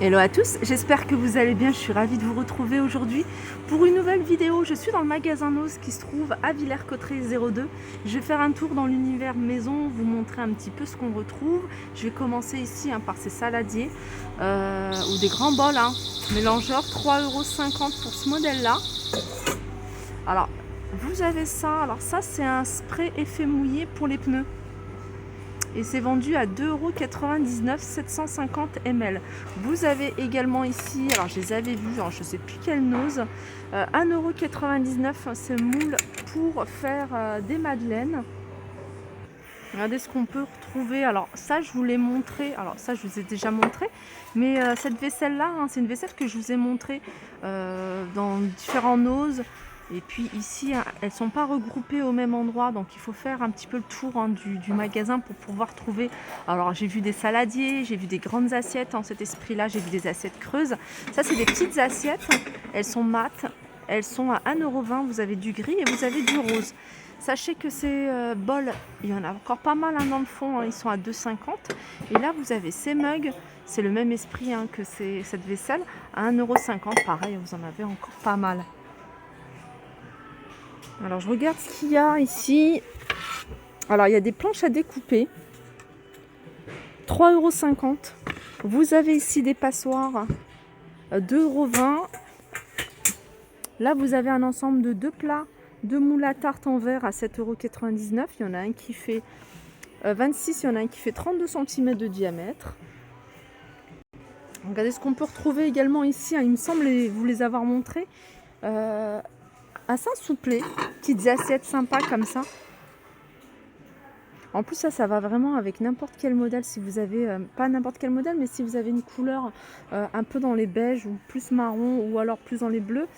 Hello à tous, j'espère que vous allez bien, je suis ravie de vous retrouver aujourd'hui pour une nouvelle vidéo. Je suis dans le magasin Nose qui se trouve à Villers-Cotterêts 02. Je vais faire un tour dans l'univers maison, vous montrer un petit peu ce qu'on retrouve. Je vais commencer ici par ces saladiers ou des grands bols, mélangeurs, 3,50 € pour ce modèle-là. Alors, vous avez ça, alors ça c'est un spray effet mouillé pour les pneus. Et c'est vendu à 2,99 €, 750 ml. Vous avez également ici, alors je les avais vus, je ne sais plus quelle Nose, 1,99 € ce moule pour faire des madeleines. Regardez ce qu'on peut retrouver. Alors ça je vous l'ai montré, alors ça je vous ai déjà montré, mais cette vaisselle là, c'est une vaisselle que je vous ai montrée dans différents Nose. Et puis ici, elles ne sont pas regroupées au même endroit, donc il faut faire un petit peu le tour du magasin pour pouvoir trouver. Alors j'ai vu des saladiers, j'ai vu des grandes assiettes en cet esprit-là, j'ai vu des assiettes creuses. Ça c'est des petites assiettes, elles sont mates, elles sont à 1,20 €, vous avez du gris et vous avez du rose. Sachez que ces bols, il y en a encore pas mal dans le fond, ils sont à 2,50 €. Et là vous avez ces mugs, c'est le même esprit que cette vaisselle, à 1,50 €, pareil, vous en avez encore pas mal. Alors je regarde ce qu'il y a ici. Alors il y a des planches à découper, 3,50 €. Vous avez ici des passoires, 2,20 €. Là vous avez un ensemble de 2 plats, 2 moules à tarte en verre à 7,99 €. Il y en a un qui fait 26, il y en a un qui fait 32 cm de diamètre. Regardez ce qu'on peut retrouver également ici, il me semble vous les avoir montrés. À Saint-Souplé, petites assiettes sympas comme ça. En plus ça va vraiment avec n'importe quel modèle. Si vous avez, pas n'importe quel modèle, mais si vous avez une couleur un peu dans les beiges ou plus marron ou alors plus dans les bleus,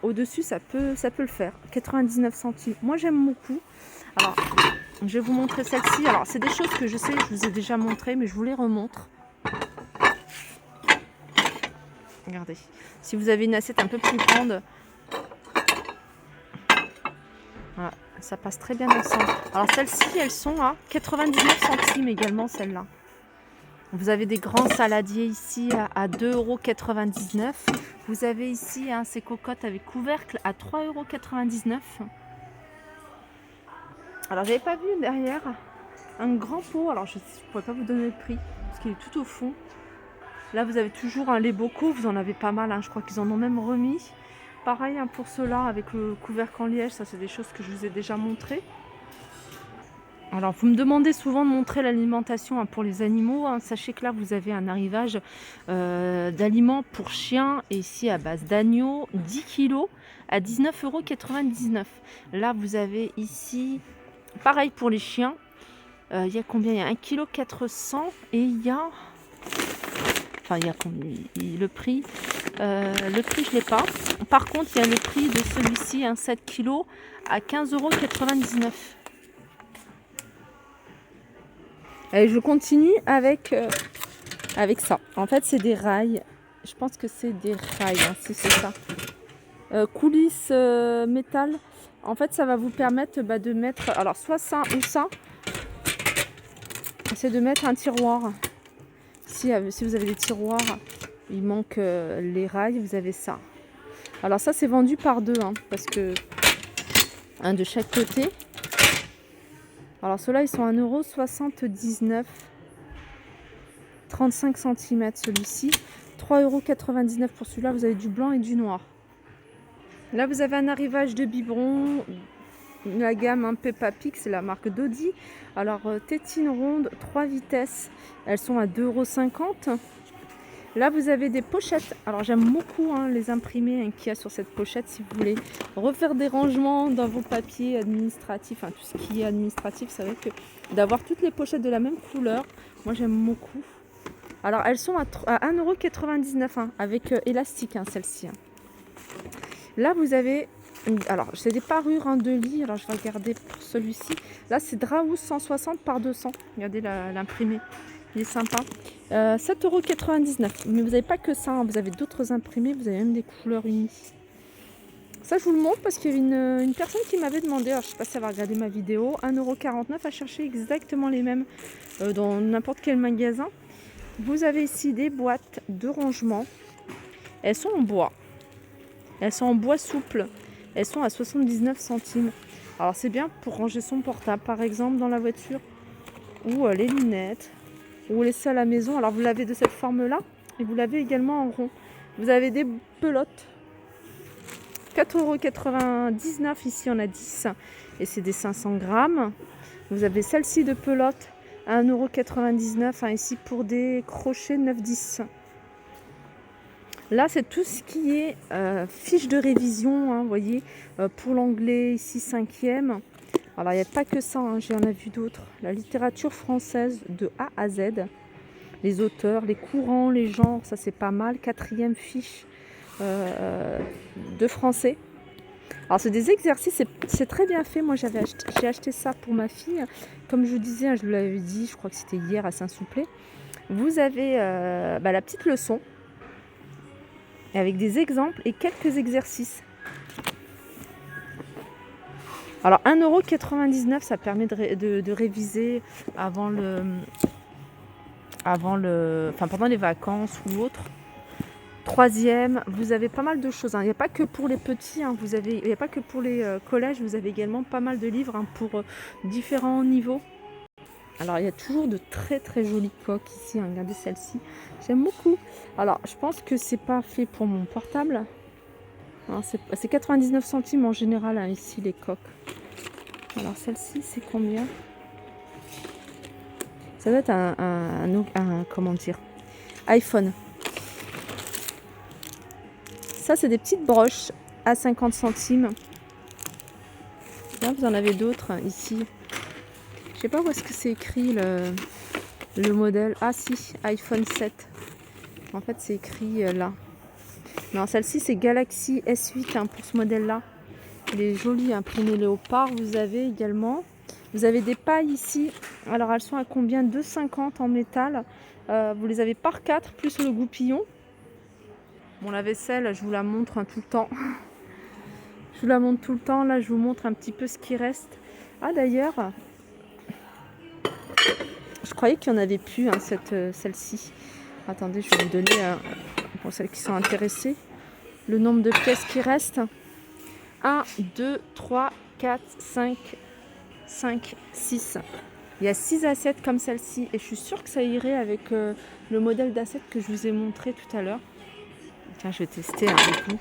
au-dessus ça peut le faire. 99 centimes. Moi j'aime beaucoup. Alors je vais vous montrer celle-ci. Alors c'est des choses que je sais, je vous ai déjà montré, mais je vous les remontre. Regardez. Si vous avez une assiette un peu plus grande, voilà, ça passe très bien ensemble. Alors celles-ci, elles sont à 99 centimes également, celles-là. Vous avez des grands saladiers ici à 2,99 €. Vous avez ici ces cocottes avec couvercle à 3,99 €. Alors j'avais pas vu derrière un grand pot. Alors je ne pourrais pas vous donner le prix parce qu'il est tout au fond. Là vous avez toujours les bocaux, vous en avez pas mal. Je crois qu'ils en ont même remis. Pareil pour ceux-là avec le couvercle en liège, ça c'est des choses que je vous ai déjà montrées. Alors vous me demandez souvent de montrer l'alimentation pour les animaux. Sachez que là vous avez un arrivage d'aliments pour chiens et ici à base d'agneau, 10 kg à 19,99 €. Là vous avez ici, pareil pour les chiens, il y a combien? Il y a 1,4 kg et il y a... Enfin, il y a combien? Le prix, je l'ai pas. Par contre, il y a le prix de celui-ci, 7 kg à 15,99 €. Allez, je continue avec ça. En fait, c'est des rails. Je pense que c'est des rails, si c'est ça. Coulisses métal. En fait, ça va vous permettre de mettre, alors soit ça ou ça. C'est de mettre un tiroir. Si vous avez des tiroirs, il manque les rails, vous avez ça. Alors ça c'est vendu par deux, parce que un de chaque côté. Alors ceux-là ils sont à 1,79 €, 35 cm celui-ci, 3,99 € pour celui-là. Vous avez du blanc et du noir. Là vous avez un arrivage de biberon, la gamme Peppa Pig, c'est la marque Dodi. Alors tétine ronde, 3 vitesses, elles sont à 2,50 €. Là vous avez des pochettes. Alors j'aime beaucoup les imprimés qu'il y a sur cette pochette. Si vous voulez refaire des rangements dans vos papiers administratifs, tout ce qui est administratif, c'est vrai que d'avoir toutes les pochettes de la même couleur, moi j'aime beaucoup. Alors elles sont à 1,99 € avec élastique, celle-ci. Là vous avez, alors c'est des parures de lit. Alors je vais regarder pour celui-ci. Là c'est Drahouse 160 par 200. Regardez l'imprimé, il est sympa. 7,99 €. Mais vous n'avez pas que ça, vous avez d'autres imprimés, vous avez même des couleurs unies. Ça je vous le montre parce qu'il y avait une personne qui m'avait demandé, alors je ne sais pas si elle va regarder ma vidéo, 1,49 € à chercher exactement les mêmes dans n'importe quel magasin. Vous avez ici des boîtes de rangement. Elles sont en bois. Elles sont en bois souple. Elles sont à 79 centimes. Alors c'est bien pour ranger son portable par exemple dans la voiture. Ou les lunettes. Ou laisser à la maison. Alors vous l'avez de cette forme-là. Et vous l'avez également en rond. Vous avez des pelotes. 4,99 €. Ici on a 10. Et c'est des 500 grammes. Vous avez celle-ci de pelote à 1,99 €. Ici pour des crochets 9,10 €. Là, c'est tout ce qui est fiche de révision, vous voyez, pour l'anglais, ici 5e. Alors, il n'y a pas que ça, j'en ai vu d'autres. La littérature française de A à Z. Les auteurs, les courants, les genres, ça c'est pas mal. 4e fiche de français. Alors, c'est des exercices, c'est très bien fait. Moi, j'ai acheté ça pour ma fille. Comme je vous disais, je vous l'avais dit, je crois que c'était hier à Saint-Souplé. Vous avez la petite leçon. Avec des exemples et quelques exercices. Alors 1,99 €, ça permet de réviser pendant les vacances ou autre. 3e, vous avez pas mal de choses. Il n'y a pas que pour les petits, il n'y a pas que pour les collèges, vous avez également pas mal de livres pour différents niveaux. Alors il y a toujours de très très jolies coques ici, regardez celle-ci, j'aime beaucoup. Alors je pense que c'est pas fait pour mon portable. C'est 99 centimes en général ici les coques. Alors celle-ci c'est combien? Ça doit être un comment dire, iPhone. Ça c'est des petites broches à 50 centimes. Là vous en avez d'autres ici. Je sais pas où est-ce que c'est écrit le modèle. Ah si, iPhone 7. En fait c'est écrit là. Non, celle-ci c'est Galaxy S8 pour ce modèle-là. Elle est jolie, imprimée léopard. Vous avez également, vous avez des pailles ici. Alors elles sont à combien? 2,50 € en métal. Vous les avez par 4 plus le goupillon. Bon, la vaisselle, je vous la montre tout le temps. Je vous la montre tout le temps. Là, je vous montre un petit peu ce qui reste. Ah d'ailleurs, je croyais qu'il n'y en avait plus, celle-ci. Attendez, je vais vous donner, pour celles qui sont intéressées, le nombre de pièces qui restent. 1, 2, 3, 4, 5, 6. Il y a 6 assiettes comme celle-ci. Et je suis sûre que ça irait avec le modèle d'assiette que je vous ai montré tout à l'heure. Tiens, je vais tester avec vous.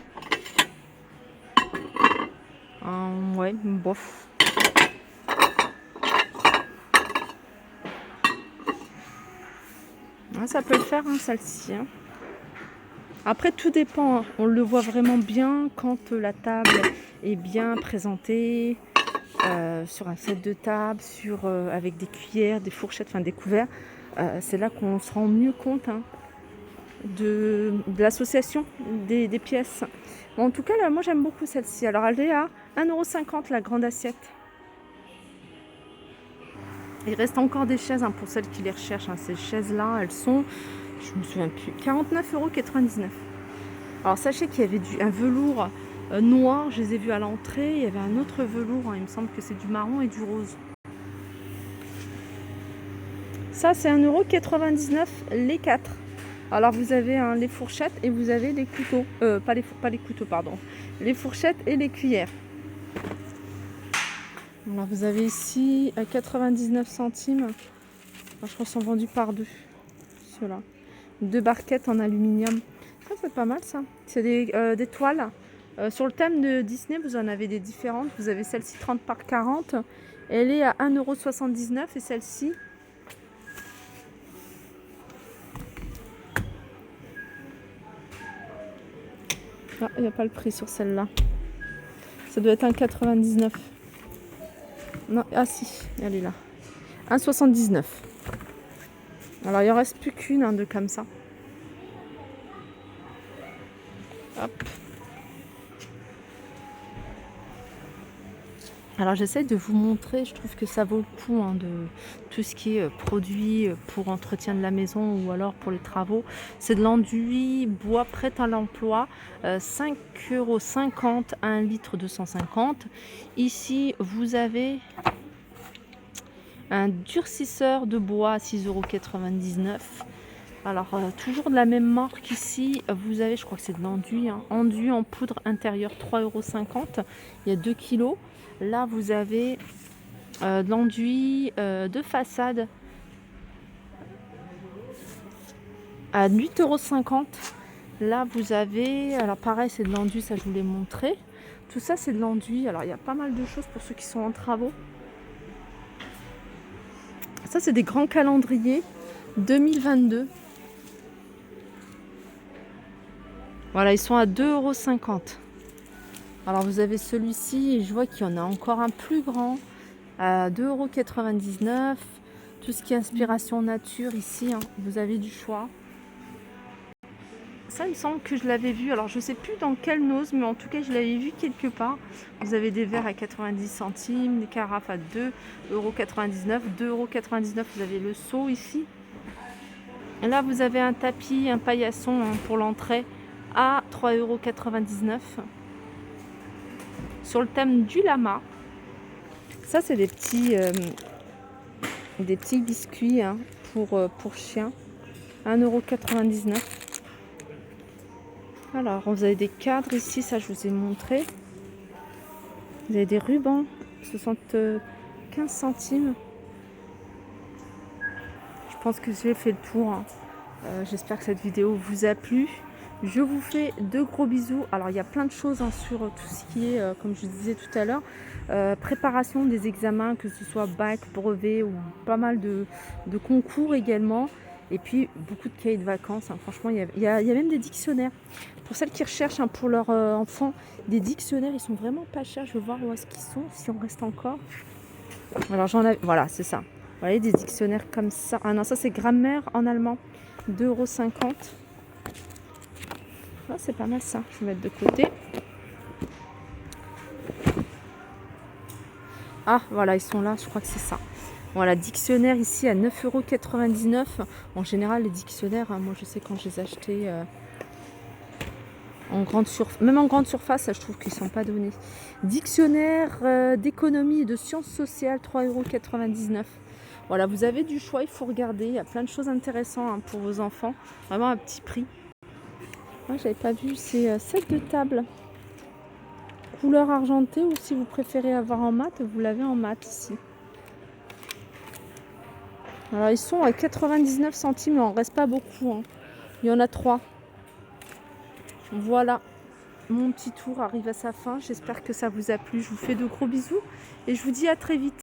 Ouais, bof. Ça peut le faire, celle-ci. Après, tout dépend. On le voit vraiment bien quand la table est bien présentée, sur un set de table, avec des cuillères, des fourchettes, des couverts. C'est là qu'on se rend mieux compte de l'association des pièces. Bon, en tout cas, là, moi, j'aime beaucoup celle-ci. Alors, elle est à 1,50 € la grande assiette. Il reste encore des chaises pour celles qui les recherchent. Ces chaises-là, elles sont, je ne me souviens plus, 49,99 €. Alors sachez qu'il y avait un velours noir, je les ai vus à l'entrée. Il y avait un autre velours, il me semble que c'est du marron et du rose. Ça, c'est 1,99 € les 4. Alors vous avez les fourchettes et vous avez les couteaux. Pas les couteaux, pardon. Les fourchettes et les cuillères. Alors vous avez ici à 99 centimes. Alors, je crois qu'ils sont vendus par deux. Ceux-là. 2 barquettes en aluminium. Ça, c'est pas mal ça. C'est des toiles. Sur le thème de Disney, vous en avez des différentes. Vous avez celle-ci 30 par 40. Elle est à 1,79 € et celle-ci. Ah, il n'y a pas le prix sur celle-là. Ça doit être 1,99 €. Non, ah si, elle est là. 1,79 €. Alors il en reste plus qu'une de comme ça. Hop. Alors j'essaie de vous montrer, je trouve que ça vaut le coup de tout ce qui est produit pour entretien de la maison ou alors pour les travaux. C'est de l'enduit bois prêt à l'emploi, 5,50 € à 1 litre 250. Ici vous avez un durcisseur de bois à 6,99 €. Alors, toujours de la même marque ici, vous avez, je crois que c'est de l'enduit, hein, enduit en poudre intérieure, 3,50 €. Il y a 2 kilos. Là, vous avez de l'enduit de façade à 8,50 €. Là, vous avez, alors pareil, c'est de l'enduit, ça je vous l'ai montré. Tout ça, c'est de l'enduit. Alors, il y a pas mal de choses pour ceux qui sont en travaux. Ça, c'est des grands calendriers 2022. Voilà, ils sont à 2,50 €. Alors, vous avez celui-ci, et je vois qu'il y en a encore un plus grand, à 2,99 €. Tout ce qui est inspiration nature ici, hein, vous avez du choix. Ça, il me semble que je l'avais vu. Alors, je ne sais plus dans quelle nose, mais en tout cas, je l'avais vu quelque part. Vous avez des verres à 90 centimes, des carafes à 2,99 €. 2,99 €, vous avez le seau ici. Et là, vous avez un tapis, un paillasson, hein, pour l'entrée à 3,99 €. Sur le thème du lama. Ça, c'est des petits biscuits, hein, pour chiens. 1,99 €. Alors, vous avez des cadres ici, ça je vous ai montré. Vous avez des rubans, 75 centimes. Je pense que j'ai fait le tour, hein. J'espère que cette vidéo vous a plu. Je vous fais de gros bisous. Alors, il y a plein de choses, hein, sur tout ce qui est, comme je disais tout à l'heure, préparation des examens, que ce soit bac, brevet ou pas mal de concours également. Et puis, beaucoup de cahiers de vacances, hein. Franchement, il y a même des dictionnaires. Pour celles qui recherchent, hein, pour leurs enfants, des dictionnaires, ils sont vraiment pas chers. Je vais voir où est-ce qu'ils sont, si on reste encore. Alors, voilà, c'est ça. Vous voyez, des dictionnaires comme ça. Ah non, ça, c'est grammaire en allemand. 2,50 €. Ah, c'est pas mal ça. Je vais mettre de côté. Ah, voilà, ils sont là. Je crois que c'est ça. Voilà, dictionnaire ici à 9,99 €. En général, les dictionnaires, hein, moi, je sais quand je les achetais en grande surface, même en grande surface, je trouve qu'ils ne sont pas donnés. Dictionnaire d'économie et de sciences sociales, 3,99 €. Voilà, vous avez du choix, il faut regarder. Il y a plein de choses intéressantes, hein, pour vos enfants. Vraiment à petit prix. Moi, j'avais pas vu, c'est set de table. Couleur argentée, ou si vous préférez avoir en mat, vous l'avez en mat ici. Alors, ils sont à 99 centimes, il n'en reste pas beaucoup, hein. Il y en a 3. Voilà, mon petit tour arrive à sa fin. J'espère que ça vous a plu. Je vous fais de gros bisous et je vous dis à très vite.